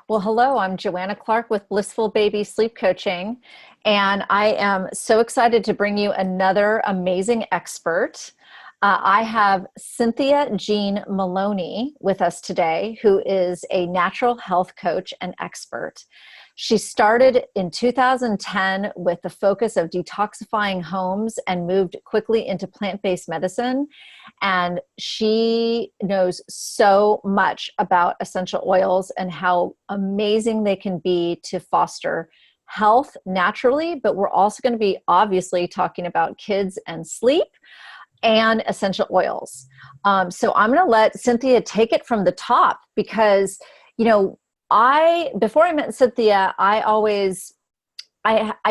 Well, hello, I'm Joanna Clark with Blissful Baby Sleep Coaching, and I am so excited to bring you another amazing expert. I have Cynthia Jean Maloney with us today, who is a natural health coach and expert. She started in 2010 with the focus of detoxifying homes and moved quickly into plant-based medicine. And she knows so much about essential oils and how amazing they can be to foster health naturally. But we're also going to be obviously talking about kids and sleep and essential oils. So I'm going to let Cynthia take it from the top because, before I met Cynthia, I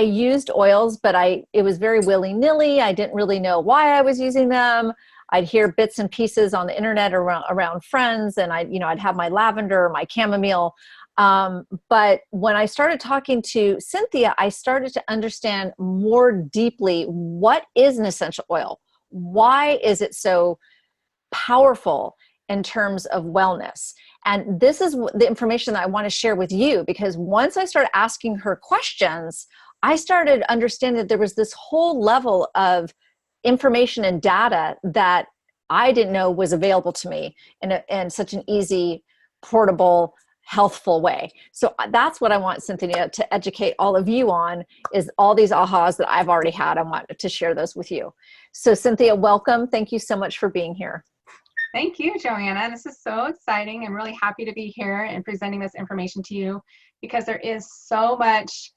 used oils, but it was very willy-nilly. I didn't really know why I was using them. I'd hear bits and pieces on the internet around friends, and I'd have my lavender, my chamomile. But when I started talking to Cynthia, I started to understand more deeply what is an essential oil. Why is it so powerful in terms of wellness? And this is the information that I want to share with you, because once I started asking her questions, I started understanding that there was this whole level of information and data that I didn't know was available to me in such an easy, portable, healthful way. So that's what I want Cynthia to educate all of you on, is all these ahas that I've already had. I want to share those with you. So Cynthia, welcome. Thank you so much for being here. Thank you, Joanna. This is so exciting. I'm really happy to be here and presenting this information to you, because there is so much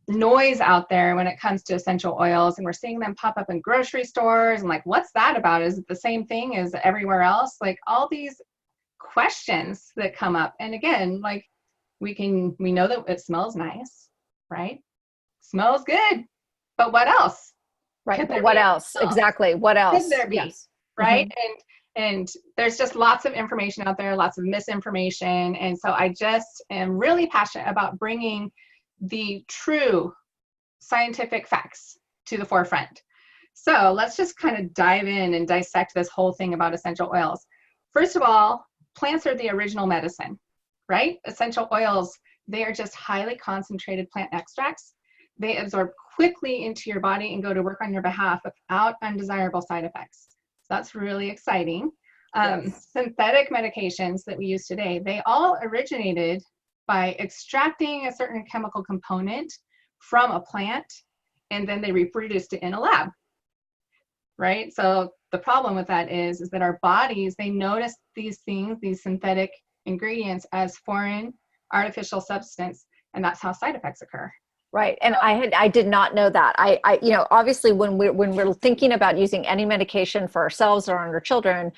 noise out there when it comes to essential oils, and we're seeing them pop up in grocery stores and like, what's that about? Is it the same thing as everywhere else? Like all these questions that come up. And again, like we know that it smells nice, right? Smells good, but what else? Right. But what else? Exactly. What else? Could there be? Yes. Right. Mm-hmm. And there's just lots of information out there, lots of misinformation. And so I just am really passionate about bringing the true scientific facts to the forefront. So let's just kind of dive in and dissect this whole thing about essential oils. First of all, plants are the original medicine, right? Essential oils, they are just highly concentrated plant extracts. They absorb quickly into your body and go to work on your behalf without undesirable side effects. That's really exciting. Yes. Synthetic medications that we use today, they all originated by extracting a certain chemical component from a plant, and then they reproduced it in a lab, right? So the problem with that is that our bodies, they notice these things, these synthetic ingredients, as foreign artificial substance, and that's how side effects occur. Right. And I did not know that. Obviously when we're thinking about using any medication for ourselves or on our children,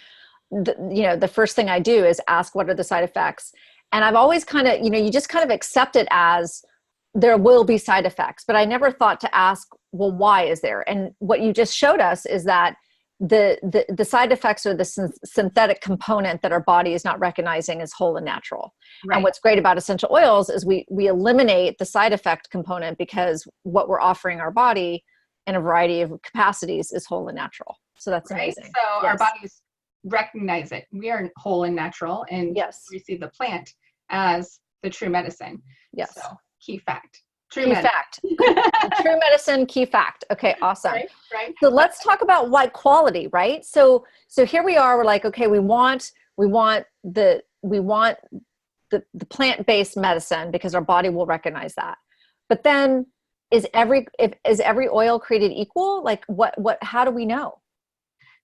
the first thing I do is ask, what are the side effects? And I've always kind of, you just kind of accept it as there will be side effects, but I never thought to ask, well, why is there? And what you just showed us is that the side effects are the synthetic component that our body is not recognizing as whole and natural. Right. And what's great about essential oils is we eliminate the side effect component, because what we're offering our body in a variety of capacities is whole and natural. So that's amazing. So our bodies recognize it. We are whole and natural, and receive the plant as the true medicine. Yes. So key fact. Key fact. True medicine, key fact. Okay, awesome. Right. So let's talk about what quality, right? So here we are, we're like, okay, we want the plant-based medicine because our body will recognize that. But then is every oil created equal? Like how do we know?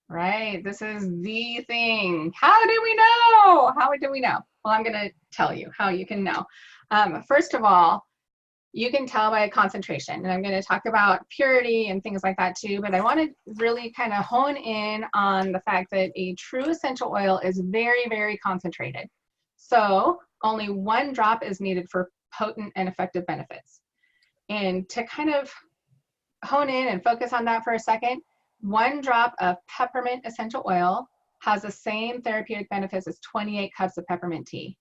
Right. This is the thing. How do we know? Well, I'm going to tell you how you can know. First of all, you can tell by concentration, and I'm going to talk about purity and things like that too, but I want to really kind of hone in on the fact that a true essential oil is very, very concentrated. So only 1 drop is needed for potent and effective benefits. And to kind of hone in and focus on that for a second, 1 drop of peppermint essential oil has the same therapeutic benefits as 28 cups of peppermint tea.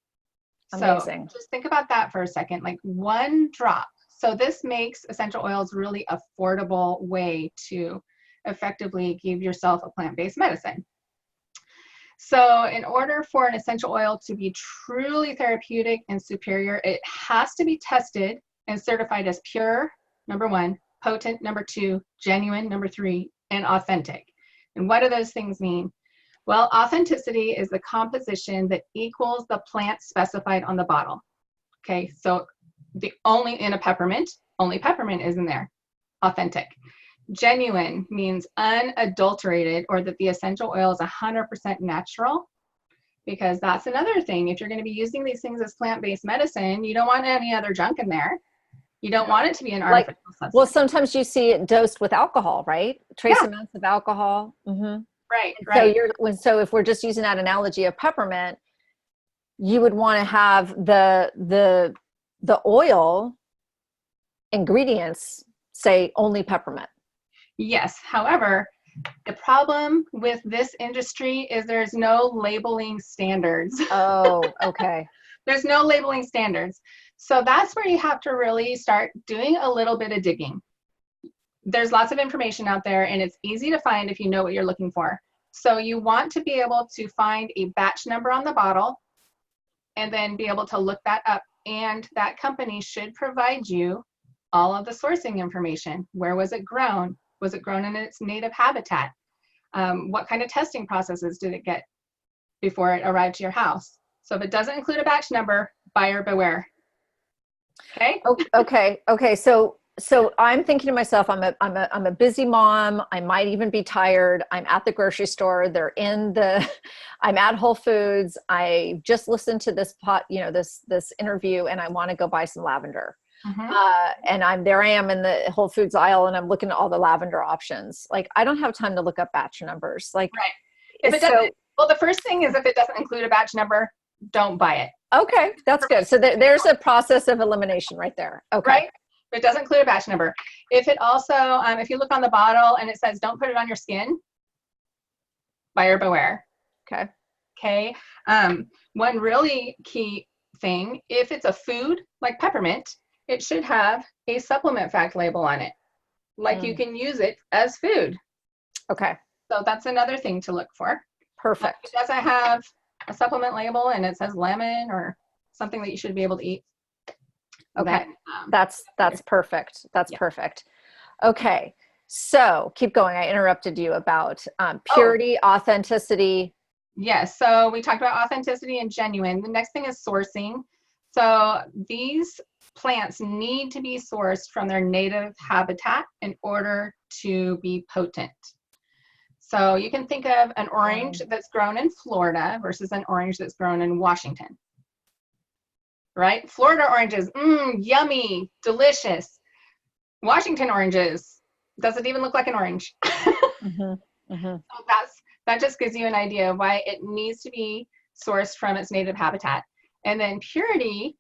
Amazing. So just think about that for a second, like 1 drop. So this makes essential oils really affordable way to effectively give yourself a plant-based medicine. So in order for an essential oil to be truly therapeutic and superior, it has to be tested and certified as pure, number one, potent, number two, genuine, number three, and authentic. And what do those things mean? Well, authenticity is the composition that equals the plant specified on the bottle. Okay, so in a peppermint, only peppermint is in there. Authentic. Genuine means unadulterated, or that the essential oil is 100% natural, because that's another thing. If you're going to be using these things as plant-based medicine, you don't want any other junk in there. You don't want it to be an artificial substance. Well, sometimes you see it dosed with alcohol, right? Trace Yeah. amounts of alcohol. Mm-hmm. Right. So if we're just using that analogy of peppermint, you would want to have the oil ingredients say only peppermint. Yes. However, the problem with this industry is there's no labeling standards. Oh, okay. There's no labeling standards. So that's where you have to really start doing a little bit of digging. There's lots of information out there, and it's easy to find if you know what you're looking for. So you want to be able to find a batch number on the bottle and then be able to look that up. And that company should provide you all of the sourcing information. Where was it grown? Was it grown in its native habitat? What kind of testing processes did it get before it arrived to your house? So if it doesn't include a batch number, buyer beware. Okay. Okay. So I'm thinking to myself, I'm a busy mom. I might even be tired. I'm at the grocery store. I'm at Whole Foods. I just listened to this this interview, and I want to go buy some lavender. Mm-hmm. And I am in the Whole Foods aisle, and I'm looking at all the lavender options. Like, I don't have time to look up batch numbers. Like, right. If it doesn't, well, the first thing is, if it doesn't include a batch number, don't buy it. Okay, that's good. So there's a process of elimination right there. Okay. Right. It doesn't include a batch number. If it also, if you look on the bottle and it says, don't put it on your skin, buyer beware. Okay. Okay. One really key thing, if it's a food like peppermint, it should have a supplement fact label on it. Like you can use it as food. Okay. So that's another thing to look for. Perfect. If it doesn't have a supplement label and it says lemon or something that you should be able to eat. Okay. That's perfect. That's perfect. Okay. So keep going. I interrupted you about purity, authenticity. Yes. So we talked about authenticity and genuine. The next thing is sourcing. So these plants need to be sourced from their native habitat in order to be potent. So you can think of an orange that's grown in Florida versus an orange that's grown in Washington. Right? Florida oranges, yummy, delicious. Washington oranges, doesn't even look like an orange. So that just gives you an idea of why it needs to be sourced from its native habitat. And then purity,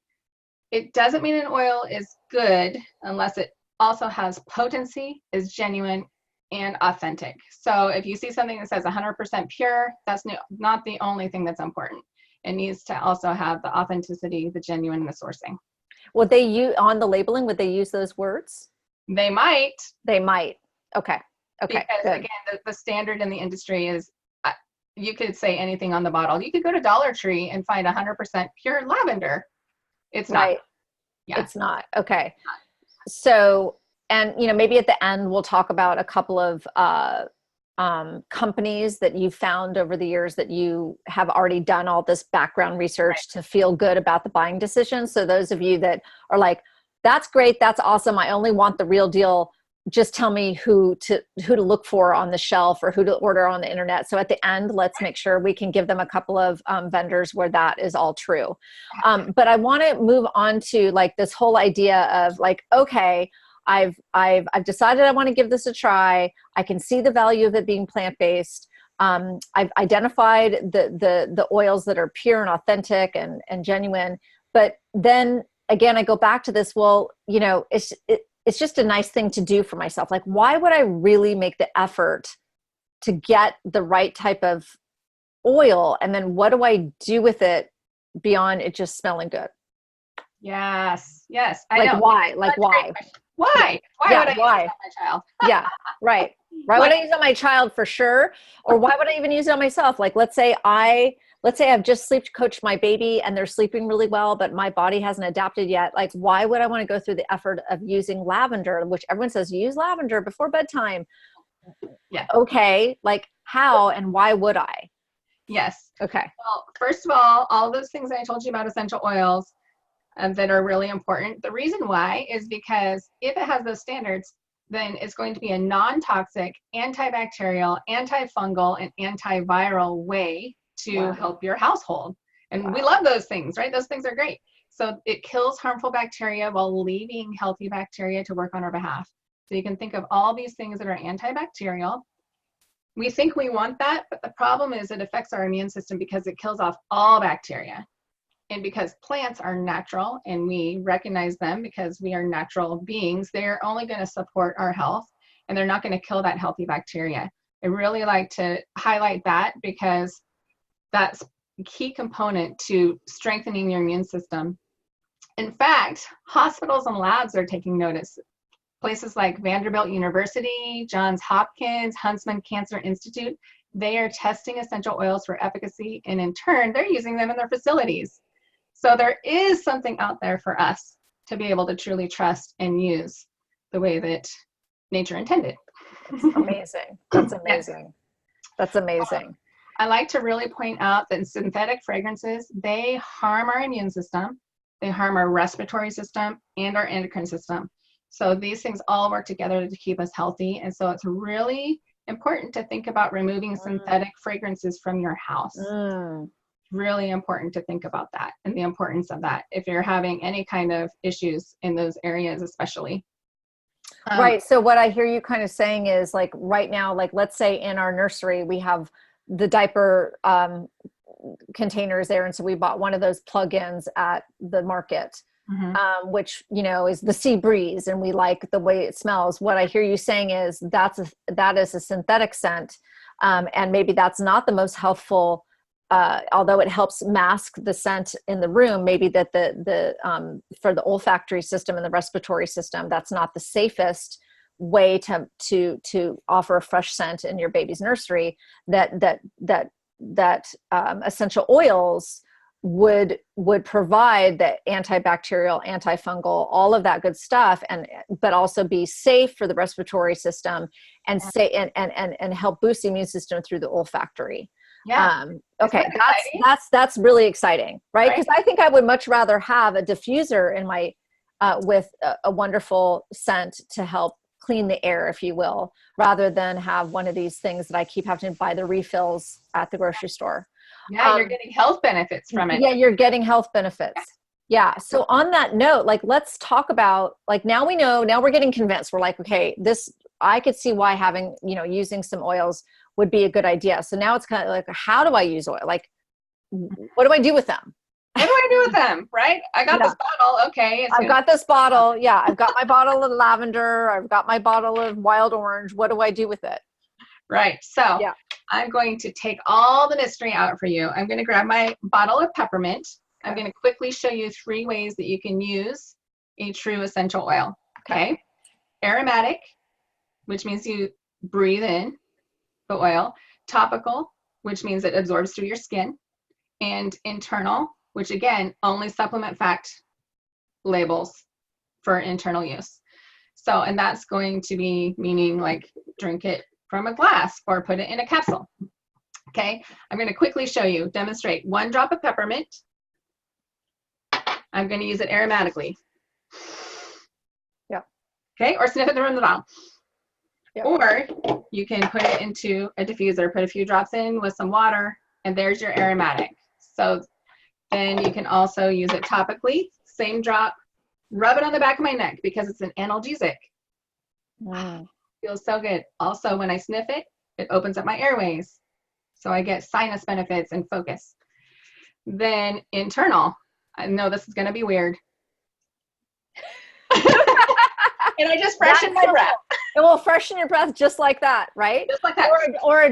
it doesn't mean an oil is good unless it also has potency, is genuine, and authentic. So if you see something that says 100% pure, that's not the only thing that's important. It needs to also have the authenticity, the genuine, and the sourcing. Would they use on the labeling? Would they use those words? They might. They might. Okay. Okay. Because good. again, the standard in the industry is you could say anything on the bottle. You could go to Dollar Tree and find 100% pure lavender. It's not. Right. Yeah. It's not. Okay. So, and maybe at the end we'll talk about a couple of companies that you found over the years that you have already done all this background research to feel good about the buying decision. So those of you that are like, that's great, that's awesome, I only want the real deal, just tell me who to look for on the shelf or who to order on the internet. So at the end, let's make sure we can give them a couple of vendors where that is all true. But I want to move on to like this whole idea of like, okay, I've decided I want to give this a try. I can see the value of it being plant-based. I've identified the oils that are pure and authentic and genuine. But then again, I go back to this, well, it's just a nice thing to do for myself. Like, why would I really make the effort to get the right type of oil? And then what do I do with it beyond it just smelling good? Yes. I like know. why? Like why? Why? Why would I use Why? it on my child? Yeah, right. Why would I use it on my child for sure? Or why would I even use it on myself? Like, let's say I've just sleep coached my baby and they're sleeping really well, but my body hasn't adapted yet. Like, why would I want to go through the effort of using lavender, which everyone says use lavender before bedtime? Yeah. Okay. Like, how and why would I? Yes. Okay. Well, first of all those things I told you about essential oils that are really important. The reason why is because if it has those standards, then it's going to be a non-toxic, antibacterial, antifungal, and antiviral way to help your household. And we love those things, right? Those things are great. So it kills harmful bacteria while leaving healthy bacteria to work on our behalf. So you can think of all these things that are antibacterial. We think we want that, but the problem is it affects our immune system because it kills off all bacteria. And because plants are natural and we recognize them because we are natural beings, they're only going to support our health and they're not going to kill that healthy bacteria. I really like to highlight that because that's a key component to strengthening your immune system. In fact, hospitals and labs are taking notice. Places like Vanderbilt University, Johns Hopkins, Huntsman Cancer Institute, they are testing essential oils for efficacy, and in turn, they're using them in their facilities. So there is something out there for us to be able to truly trust and use the way that nature intended. That's amazing. That's amazing. That's amazing. I like to really point out that synthetic fragrances, they harm our immune system, they harm our respiratory system and our endocrine system. So these things all work together to keep us healthy. And so it's really important to think about removing synthetic fragrances from your house. Really important to think about that and the importance of that if you're having any kind of issues in those areas, especially. Right. So what I hear you kind of saying is like right now, like let's say in our nursery, we have the diaper containers there. And so we bought one of those plug-ins at the market, which, you know, is the Sea Breeze, and we like the way it smells. What I hear you saying is that is a synthetic scent. And maybe that's not the most helpful, although it helps mask the scent in the room, maybe that for the olfactory system and the respiratory system, that's not the safest way to offer a fresh scent in your baby's nursery. That essential oils would provide the antibacterial, antifungal, all of that good stuff, but also be safe for the respiratory system and help boost the immune system through the olfactory. Yeah. Okay. That's really exciting, right? Because I think I would much rather have a diffuser in my, with a wonderful scent to help clean the air, if you will, rather than have one of these things that I keep having to buy the refills at the grocery store. Yeah. You're getting health benefits from it. Yeah. You're getting health benefits. Yeah. So on that note, like, let's talk about, like, now we're getting convinced. We're like, okay, I could see why having, using some oils would be a good idea. So now it's kind of like, how do I use oil? Like, what do I do with them? What do I do with them? Right? I got this bottle. Okay. I've got this bottle. Yeah. I've got my bottle of lavender. I've got my bottle of wild orange. What do I do with it? Right. So I'm going to take all the mystery out for you. I'm going to grab my bottle of peppermint. I'm going to quickly show you 3 ways that you can use a true essential oil. Okay. Aromatic, which means you breathe in the oil. Topical, which means it absorbs through your skin. And internal, which again, only supplement fact labels for internal use. So, and that's going to be meaning like drink it from a glass or put it in a capsule. Okay. I'm going to quickly show you, demonstrate 1 drop of peppermint. I'm going to use it aromatically. Yeah. Okay. Or sniff it from the bottle. Yeah. Or you can put it into a diffuser, put a few drops in with some water, and there's your aromatic. So then you can also use it topically, same drop, rub it on the back of my neck because it's an analgesic. Wow. Feels so good. Also, when I sniff it, it opens up my airways. So I get sinus benefits and focus. Then internal. I know this is going to be weird. And I just freshen my breath. It will freshen your breath just like that, right? Just like that. Or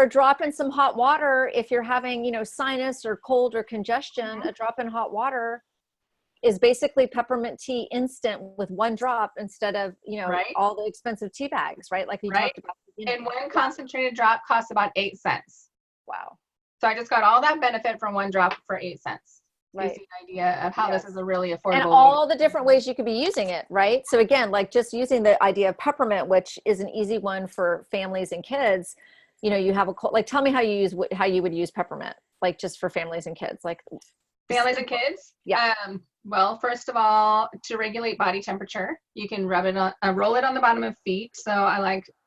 a drop in some hot water if you're having, sinus or cold or congestion. A drop in hot water is basically peppermint tea instant with one drop instead of, Right. all the expensive tea bags, right? Like we Right. talked about. At the And beginning. one concentrated drop costs about 8 cents. Wow. So I just got all that benefit from one drop for 8 cents. You Right. see an idea of how this is a really affordable And way all the different ways you could be using it, right? So again, like just using the idea of peppermint, which is an easy one for families and kids. You have a cold, like, tell me how you would use peppermint, like just for families and kids, like families and kids. Yeah. Well, first of all, to regulate body temperature, you can roll it on the bottom of feet. So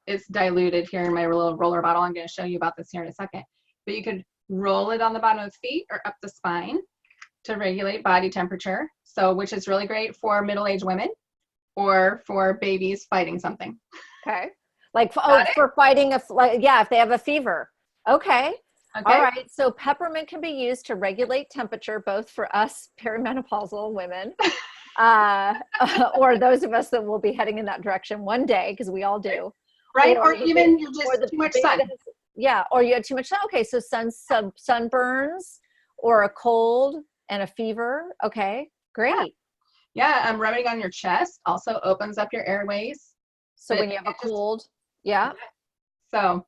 it's diluted here in my little roller bottle. I'm going to show you about this here in a second. But you could roll it on the bottom of feet or up the spine to regulate body temperature. So, which is really great for middle-aged women or for babies fighting something. Okay. Like, for fighting if they have a fever. Okay. All right. So peppermint can be used to regulate temperature, both for us perimenopausal women, or those of us that will be heading in that direction one day, because we all do. Right. Or even you're just too much sun. Or you had too much sun. Okay. So sunburns or a cold and a fever. Okay. Great. Yeah. Rubbing on your chest also opens up your airways. So when you have a cold. Yeah. So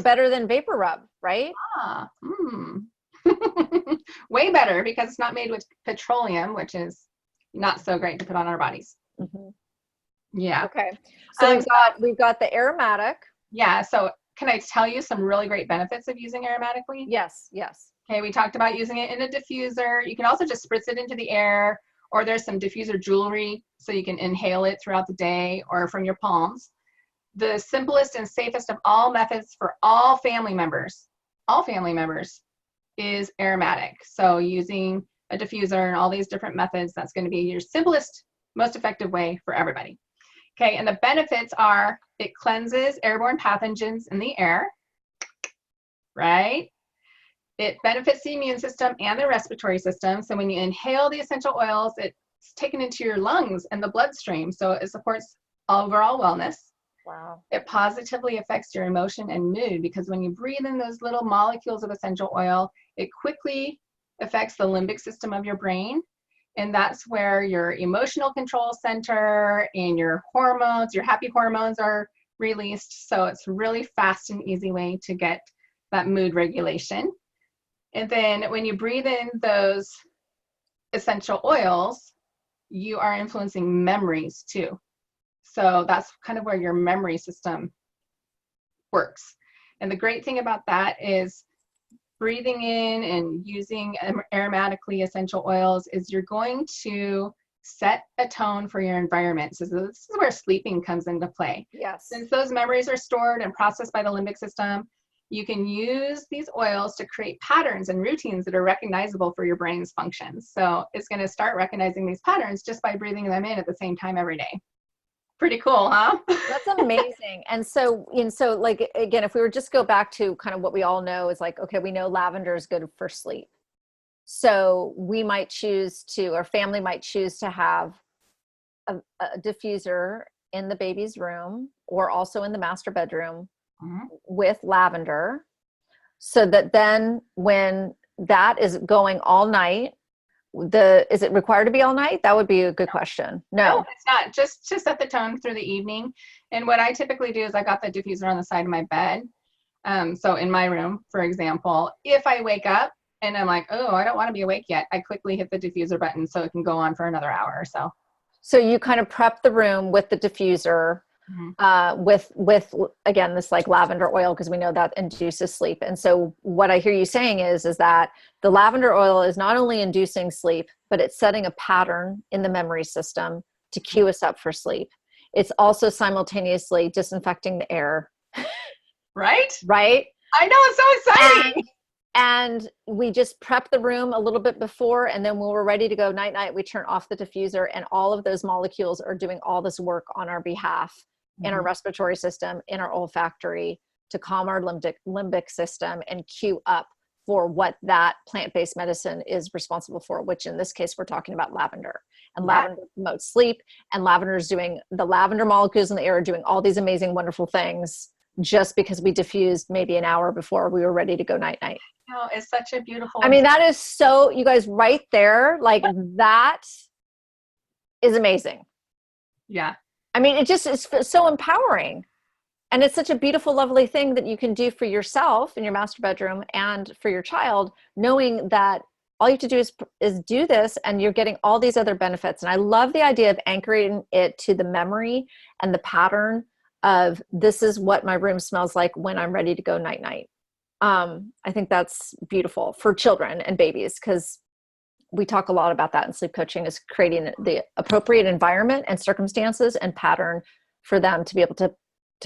better than vapor rub, right? Way better, because it's not made with petroleum, which is not so great to put on our bodies. Mm-hmm. Yeah. Okay. So we've got the aromatic. Yeah. So can I tell you some really great benefits of using aromatically? Yes. Yes. Okay. We talked about using it in a diffuser. You can also just spritz it into the air, or there's some diffuser jewelry, so you can inhale it throughout the day or from your palms. The simplest and safest of all methods for all family members is aromatic. So using a diffuser and all these different methods, that's going to be your simplest, most effective way for everybody. Okay, and the benefits are it cleanses airborne pathogens in the air, right? It benefits the immune system and the respiratory system. So when you inhale the essential oils, it's taken into your lungs and the bloodstream. So it supports overall wellness. Wow. It positively affects your emotion and mood, because when you breathe in those little molecules of essential oil, it quickly affects the limbic system of your brain. And that's where your emotional control center and your hormones, your happy hormones, are released. So it's really fast and easy way to get that mood regulation. And then when you breathe in those essential oils, you are influencing memories too. So that's kind of where your memory system works. And the great thing about that is breathing in and using aromatically essential oils is you're going to set a tone for your environment. So this is where sleeping comes into play. Yes. Since those memories are stored and processed by the limbic system, you can use these oils to create patterns and routines that are recognizable for your brain's functions. So it's going to start recognizing these patterns just by breathing them in at the same time every day. Pretty cool, huh? That's amazing. And so like, again, if we were just go back to kind of what we all know is like, okay, we know lavender is good for sleep. So we might choose to, or family might choose to have a diffuser in the baby's room or also in the master bedroom with lavender, so that then when that is going all night, is it required to be all night? That would be a good question. No, it's not. Just to set the tone through the evening. And what I typically do is I got the diffuser on the side of my bed. So in my room, for example, if I wake up and I'm like, oh, I don't want to be awake yet, I quickly hit the diffuser button so it can go on for another hour or so. So you kind of prep the room with the diffuser, with again, this like lavender oil, because we know that induces sleep. And so what I hear you saying is that the lavender oil is not only inducing sleep, but it's setting a pattern in the memory system to cue us up for sleep. It's also simultaneously disinfecting the air. Right? I know, it's so exciting. And we just prep the room a little bit before, and then when we're ready to go night, we turn off the diffuser, and all of those molecules are doing all this work on our behalf in our respiratory system, in our olfactory, to calm our limbic system and cue up for what that plant-based medicine is responsible for, which in this case, we're talking about lavender. And lavender promotes sleep, and the lavender molecules in the air are doing all these amazing, wonderful things just because we diffused maybe an hour before we were ready to go night. No, it's such a beautiful. I mean, that is so, you guys, right there, like that is amazing. Yeah. I mean, it just is so empowering. And it's such a beautiful, lovely thing that you can do for yourself in your master bedroom and for your child, knowing that all you have to do is do this and you're getting all these other benefits. And I love the idea of anchoring it to the memory and the pattern of this is what my room smells like when I'm ready to go night night. I think that's beautiful for children and babies, because we talk a lot about that in sleep coaching, is creating the appropriate environment and circumstances and pattern for them to be able to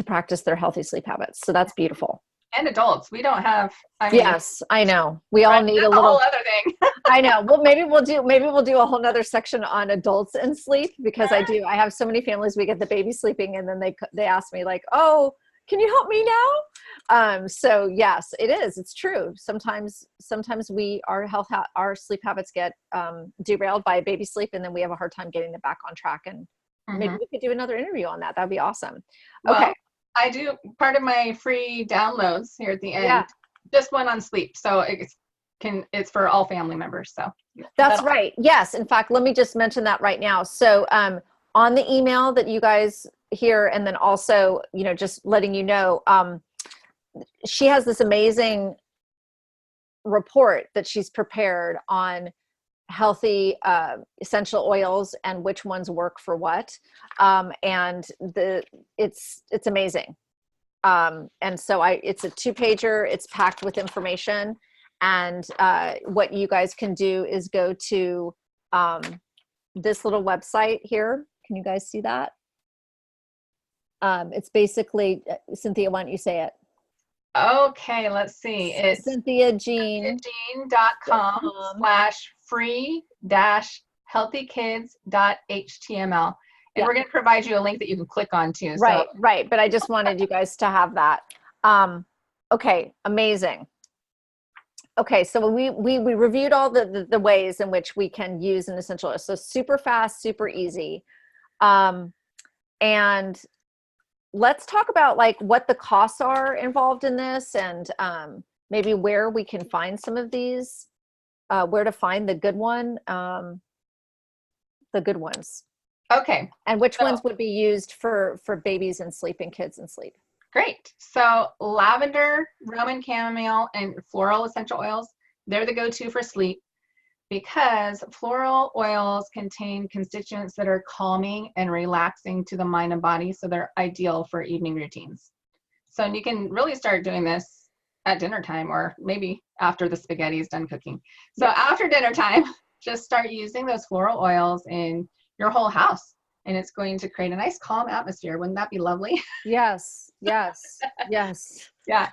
practice their healthy sleep habits. So that's beautiful. And adults, we don't have, I mean, yes, I know. We all need a whole little other thing. I know. Well, maybe we'll do a whole nother section on adults and sleep, because I have so many families, we get the baby sleeping and then they ask me like, oh, can you help me now? So yes, it is. It's true. Sometimes our sleep habits get derailed by baby sleep, and then we have a hard time getting it back on track. And maybe we could do another interview on that. That'd be awesome. Okay. Well, I do part of my free downloads here at the end. Yeah. Just one on sleep. So it's for all family members. So that's right. Yes. In fact, let me just mention that right now. So on the email that you guys hear, and then also, just letting you know, she has this amazing report that she's prepared on healthy essential oils and which ones work for what. And it's amazing. And so it's a 2-pager, it's packed with information. And what you guys can do is go to this little website here. Can you guys see that? It's basically, Cynthia, why don't you say it? Okay, let's see. It's cynthiajean.com/free-healthykids.html. And we're going to provide you a link that you can click on too. Right, right. But I just wanted you guys to have that. Okay, amazing. Okay, so we reviewed all the ways in which we can use an essential oil. So super fast, super easy. And let's talk about like what the costs are involved in this, and maybe where we can find some of these, where to find the good ones. Okay. And which ones would be used for babies and sleep and kids and sleep. Great. So lavender, Roman chamomile, and floral essential oils, they're the go-to for sleep, because floral oils contain constituents that are calming and relaxing to the mind and body, so they're ideal for evening routines. So you can really start doing this at dinner time, or maybe after the spaghetti is done cooking. So after dinner time, just start using those floral oils in your whole house, and it's going to create a nice calm atmosphere. Wouldn't that be lovely? Yes, yes, yes. Yeah.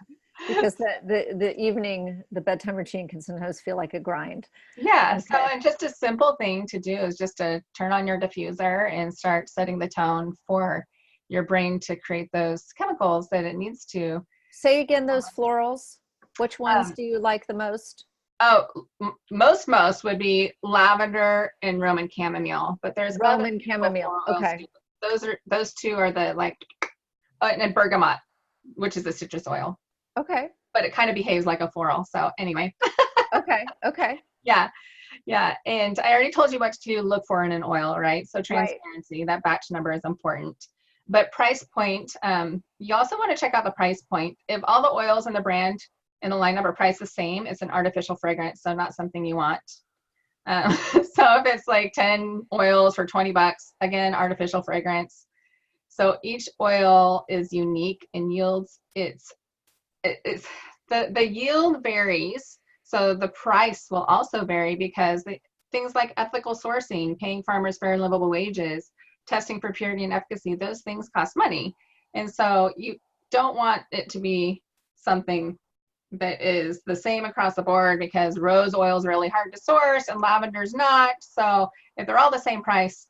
Because the evening, the bedtime routine can sometimes feel like a grind. Yeah. Okay. So, and just a simple thing to do is just to turn on your diffuser and start setting the tone for your brain to create those chemicals that it needs to. Say again those florals. Which ones do you like the most? Oh, most would be lavender and Roman chamomile, but there's Roman chamomile. Okay. Those two are the and bergamot, which is a citrus oil. Okay. But it kind of behaves like a floral. So anyway. Okay. Yeah. And I already told you what to look for in an oil, right? So transparency, that batch number is important. But price point, you also want to check out the price point. If all the oils in the brand and the line number price the same, it's an artificial fragrance, so not something you want. So if it's like 10 oils for $20, again, artificial fragrance. So each oil is unique and yields. The yield varies, so the price will also vary, because things like ethical sourcing, paying farmers fair and livable wages, testing for purity and efficacy, those things cost money. And so you don't want it to be something that is the same across the board, because rose oil is really hard to source and lavender's not. So if they're all the same price,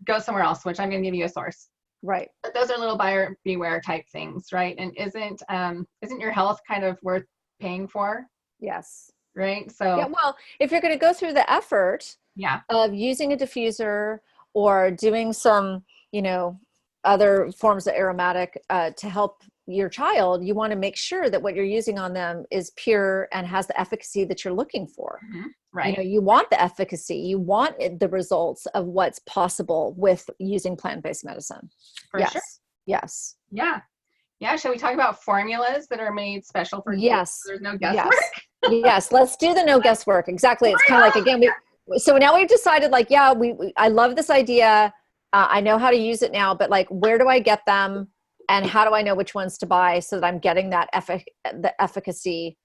go somewhere else, which I'm going to give you a source. Right. But those are little buyer beware type things, right? And isn't your health kind of worth paying for? Yes. Right. So yeah, well, if you're going to go through the effort of using a diffuser or doing some, other forms of aromatic to help your child, you want to make sure that what you're using on them is pure and has the efficacy that you're looking for. Right. You know, you want the efficacy, you want the results of what's possible with using plant-based medicine. For sure. Yes. Yeah. Yeah. Shall we talk about formulas that are made special for kids? Yes. So there's no guesswork. Yes. Let's do the no guesswork. Exactly. It's kind of like, again, so now we've decided like, yeah, I love this idea. I know how to use it now, but like, where do I get them? And how do I know which ones to buy so that I'm getting that the efficacy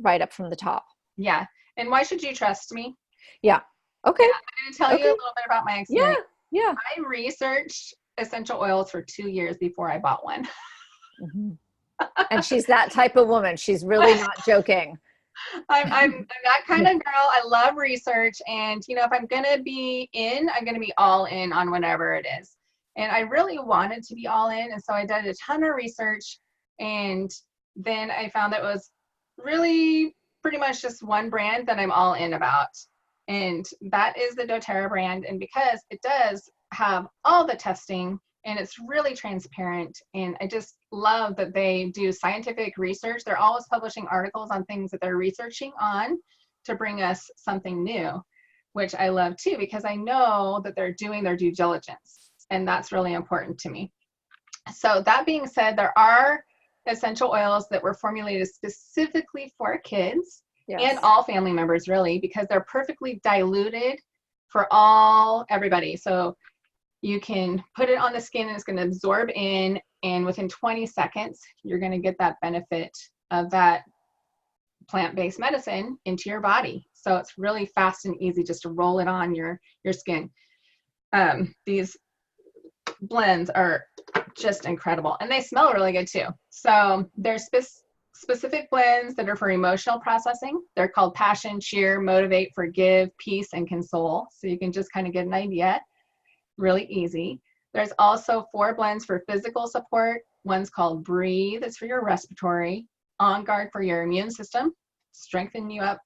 right up from the top? Yeah. And why should you trust me? Yeah. Okay. I'm going to tell you a little bit about my experience. Yeah. I researched essential oils for 2 years before I bought one. And she's that type of woman. She's really not joking. I'm that kind of girl. I love research. And, you know, if I'm going to be in, I'm going to be all in on whatever it is. And I really wanted to be all in. And so I did a ton of research. And then I found that it was really pretty much just one brand that I'm all in about. And that is the doTERRA brand. And because it does have all the testing and it's really transparent, and I just love that they do scientific research. They're always publishing articles on things that they're researching on to bring us something new, which I love too, because I know that they're doing their due diligence, and that's really important to me. So that being said, there are essential oils that were formulated specifically for kids and all family members, really, because they're perfectly diluted for everybody. So you can put it on the skin and it's going to absorb in, and within 20 seconds, you're going to get that benefit of that plant-based medicine into your body. So it's really fast and easy just to roll it on your skin. These blends are just incredible, and they smell really good too. So there's specific blends that are for emotional processing. They're called Passion, Cheer, Motivate, Forgive, Peace, and Console. So you can just kind of get an idea. Really easy. There's also 4 blends for physical support. One's called Breathe. It's for your respiratory. On Guard for your immune system. Strengthen you up.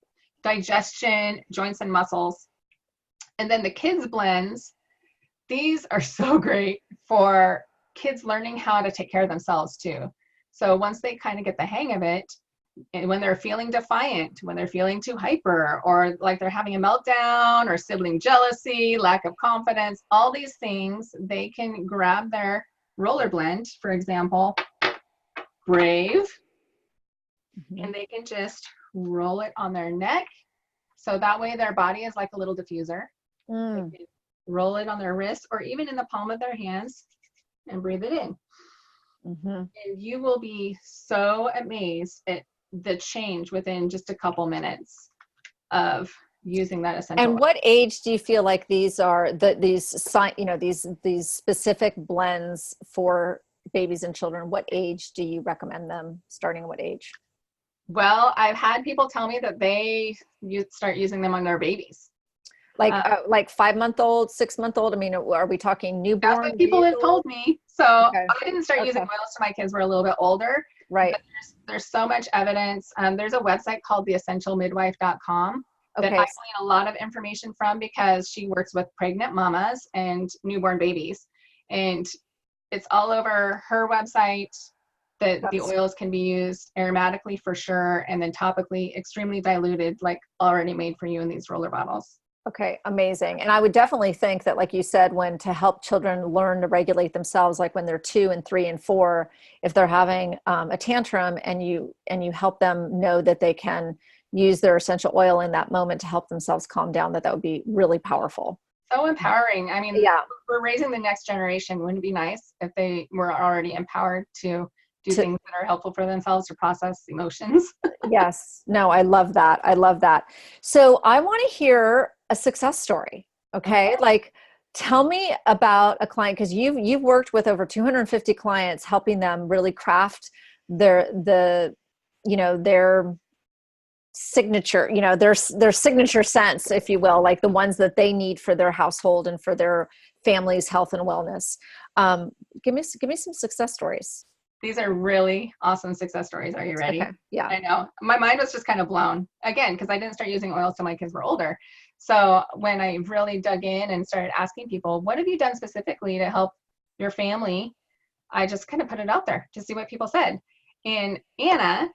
Digestion, joints and muscles. And then the kids blends. These are so great for kids learning how to take care of themselves too. So once they kind of get the hang of it, and when they're feeling defiant, when they're feeling too hyper, or like they're having a meltdown, or sibling jealousy, lack of confidence, all these things, they can grab their roller blend, for example, Brave, and they can just roll it on their neck. So that way their body is like a little diffuser. They can roll it on their wrist or even in the palm of their hands and breathe it in. And you will be so amazed at the change within just a couple minutes of using that essential oil. And what age do you feel like these are these specific blends for babies and children? What age do you recommend them starting? At what age? Well, I've had people tell me that they start using them on their babies. Like 5-month-old, 6-month-old? I mean, are we talking newborn? That's what people have told me. So I didn't start using oils till my kids were a little bit older. Right. There's so much evidence. There's a website called theessentialmidwife.com that I glean a lot of information from, because she works with pregnant mamas and newborn babies. And it's all over her website that the oils can be used aromatically for sure, and then topically extremely diluted, like already made for you in these roller bottles. Okay, amazing. And I would definitely think that, like you said, when to help children learn to regulate themselves, like when they're 2 and 3 and 4, if they're having a tantrum and you help them know that they can use their essential oil in that moment to help themselves calm down, that would be really powerful. So empowering. I mean, we're raising the next generation. Wouldn't it be nice if they were already empowered to do things that are helpful for themselves, to process emotions? Yes. No, I love that. I love that. So I want to hear a success story. Okay. Like, tell me about a client, because you've worked with over 250 clients, helping them really craft their signature, their signature scents, if you will, like the ones that they need for their household and for their family's health and wellness. Give me some success stories. These are really awesome success stories. Are you ready? Okay. Yeah. I know. My mind was just kind of blown, again, because I didn't start using oils till my kids were older. So when I really dug in and started asking people, what have you done specifically to help your family I just kind of put it out there to see what people said. And Anna,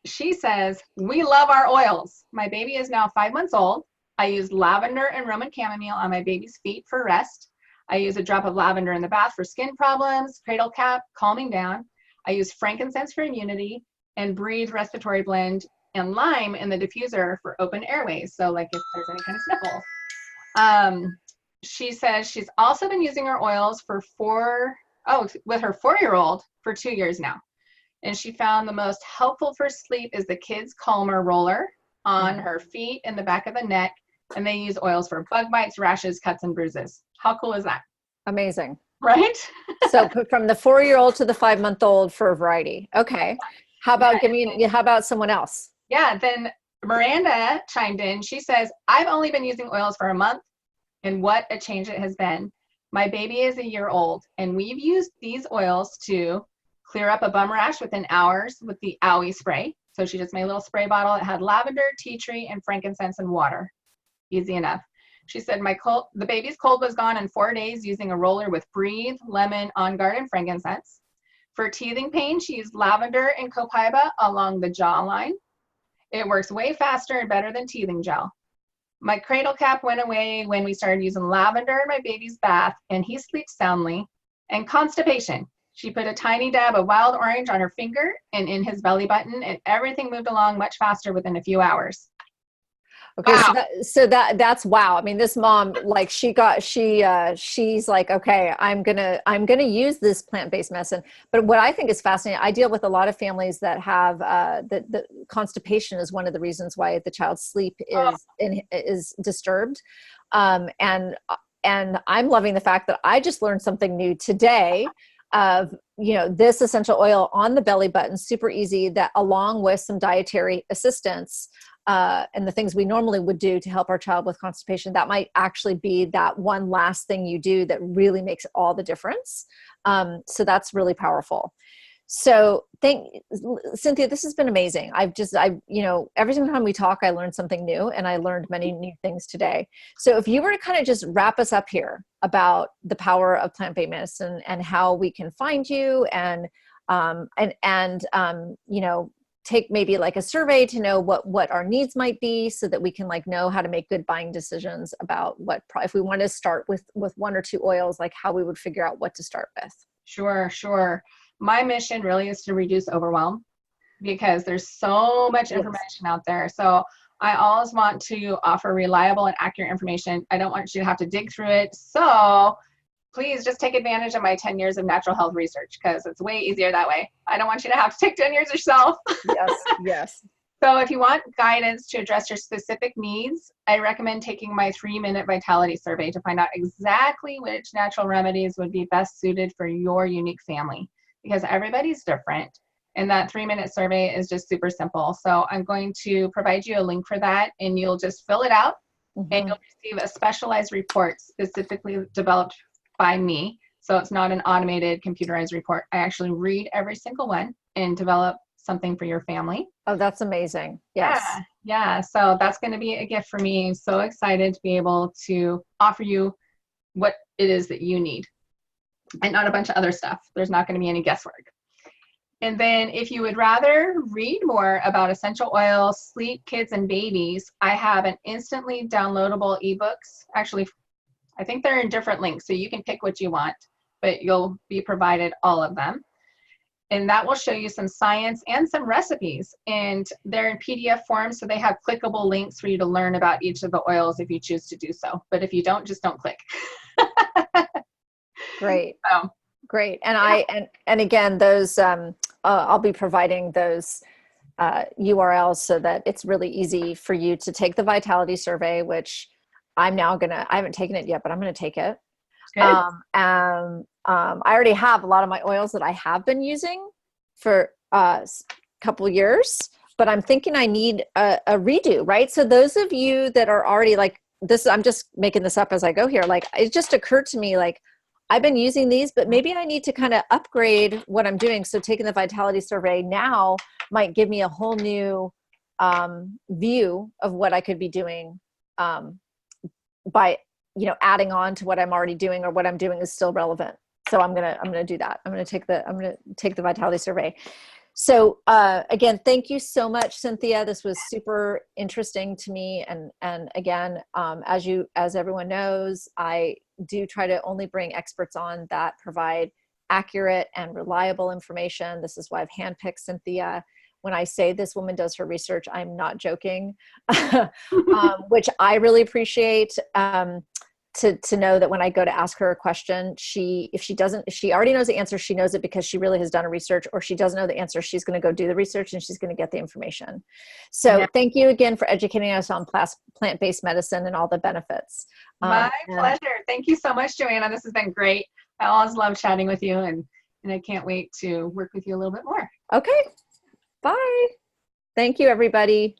she says, we love our oils. My baby is now 5 months old. I use lavender and Roman chamomile on my baby's feet for rest. I use a drop of lavender in the bath for skin problems, cradle cap, calming down. I use frankincense for immunity, and breathe respiratory blend and lime in the diffuser for open airways. So like if there's any kind of sniffles. She says she's also been using her oils with her 4-year-old for 2 years now. And she found the most helpful for sleep is the Kids Calmer roller on her feet and the back of the neck. And they use oils for bug bites, rashes, cuts, and bruises. How cool is that? Amazing. Right? So from the 4-year-old to the 5-month-old for a variety. Okay. How about how about someone else? Yeah. Then Miranda chimed in. She says, I've only been using oils for a month, and what a change it has been. My baby is a year old, and we've used these oils to clear up a bum rash within hours with the Owie spray. So she just made a little spray bottle. It had lavender, tea tree, and frankincense and water. Easy enough. She said, the baby's cold was gone in 4 days using a roller with Breathe, lemon, On Guard, and frankincense. For teething pain, she used lavender and copaiba along the jawline. It works way faster and better than teething gel. My cradle cap went away when we started using lavender in my baby's bath, and he sleeps soundly. And constipation. She put a tiny dab of wild orange on her finger and in his belly button, and everything moved along much faster within a few hours. Okay. Wow. So that's wow. I mean, this mom, like she's like, okay, I'm going to use this plant-based medicine. But what I think is fascinating, I deal with a lot of families that have, the constipation is one of the reasons why the child's sleep is disturbed. And I'm loving the fact that I just learned something new today of, this essential oil on the belly button, super easy, that along with some dietary assistance, and the things we normally would do to help our child with constipation, that might actually be that one last thing you do that really makes all the difference. So that's really powerful. So Cynthia, this has been amazing. Every single time we talk, I learn something new, and I learned many new things today. So if you were to kind of just wrap us up here about the power of plant-based medicine and how we can find you and take maybe like a survey to know what our needs might be so that we can like know how to make good buying decisions about if we want to start with 1 or 2 oils, like how we would figure out what to start with. Sure. My mission really is to reduce overwhelm because there's so much information out there. So I always want to offer reliable and accurate information. I don't want you to have to dig through it. So please just take advantage of my 10 years of natural health research because it's way easier that way. I don't want you to have to take 10 years yourself. Yes. So if you want guidance to address your specific needs, I recommend taking my 3-minute vitality survey to find out exactly which natural remedies would be best suited for your unique family, because everybody's different. And that 3-minute survey is just super simple. So I'm going to provide you a link for that, and you'll just fill it out, and you'll receive a specialized report specifically developed by me. So it's not an automated computerized report. I actually read every single one and develop something for your family. Oh, that's amazing. Yes. Yeah. So that's going to be a gift for me. I'm so excited to be able to offer you what it is that you need and not a bunch of other stuff. There's not going to be any guesswork. And then if you would rather read more about essential oils, sleep, kids, and babies, I have an instantly downloadable ebooks. Actually, I think they're in different links, so you can pick what you want, but you'll be provided all of them. And that will show you some science and some recipes. And they're in PDF form, so they have clickable links for you to learn about each of the oils if you choose to do so. But if you don't, just don't click. Great. Great. And and again, those I'll be providing those URLs so that it's really easy for you to take the vitality survey, which I haven't taken it yet, but I'm going to take it. I already have a lot of my oils that I have been using for a couple years, but I'm thinking I need a redo, right? So those of you that are already like this, I'm just making this up as I go here. Like, it just occurred to me, like, I've been using these, but maybe I need to kind of upgrade what I'm doing. So taking the vitality survey now might give me a whole new view of what I could be doing by, adding on to what I'm already doing, or what I'm doing is still relevant. So I'm gonna do that. I'm gonna take the vitality survey. So again, thank you so much, Cynthia. This was super interesting to me. And again, as everyone knows, I do try to only bring experts on that provide accurate and reliable information. This is why I've handpicked Cynthia. When I say this woman does her research, I'm not joking, which I really appreciate. To know that when I go to ask her a question, if she already knows the answer, she knows it because she really has done a research, or she doesn't know the answer, she's going to go do the research and she's going to get the information. So thank you again for educating us on plant-based medicine and all the benefits. My pleasure. Thank you so much, Joanna. This has been great. I always love chatting with you, and I can't wait to work with you a little bit more. Okay. Bye. Thank you, everybody.